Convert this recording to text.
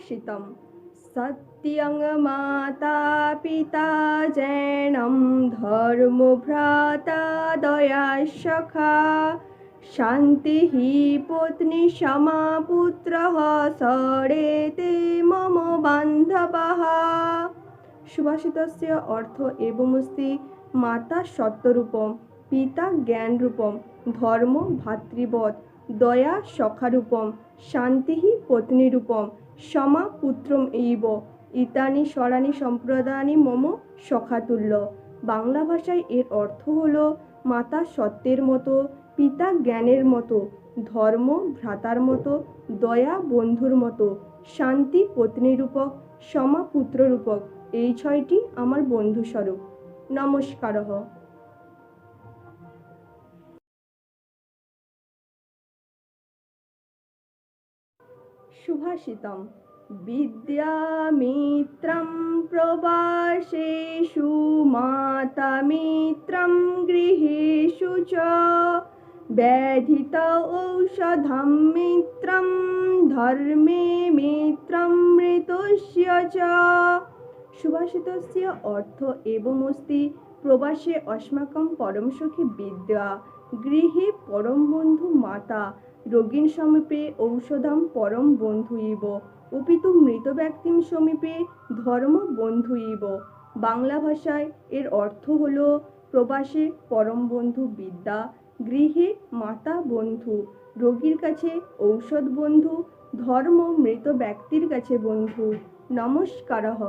सुभाषितम् सत्यं माता पिता जैनं धर्मो भ्राता दया सखा शान्तिः पत्नी क्षमा पुत्रः सरेते मम बान्धवः। सुभाषितस्य अर्थ एवमस्ति माता सत्यरूपं पिता ज्ञानरूपं धर्म भातृवत् दया सखारूपं शान्तिः पत्नीरूपं क्षमा पुत्रम एव ইতানি স্বরানি সম্প্রদায়ানি মম সখাতুল্য। বাংলা ভাষায় এর অর্থ হলো মাতা সত্যের মতো, পিতা জ্ঞানের মতো, ধর্ম ভ্রাতার মতো, দয়া বন্ধুর মতো, শান্তি পত্নীরূপক, ক্ষমা পুত্ররূপক। এই ছয়টি আমার বন্ধুস্বরূপ। নমস্কারঃ। सुभाषितम् विद्यामित्रं प्रवासेषु मातामित्रं गृहेषु च व्याधित औषधं मित्रं धर्मे मित्रं मृतस्य च। सुभाषितस्य अर्थ एवमस्ति प्रवासे अस्माकं परम सखी विद्या, गृहे परम बंधु माता, রোগীন সমীপে ঔষধম পরম বন্ধু ইব অপিতু মৃত ব্যক্তিম সমীপে ধর্ম বন্ধু ইব। বাংলা ভাষায় এর অর্থ হল প্রবাসে পরম বন্ধু বিদ্যা, গৃহে মাতা বন্ধু, রোগীর কাছে ঔষধ বন্ধু, ধর্ম মৃত ব্যক্তির কাছে বন্ধু। নমস্কারঃ।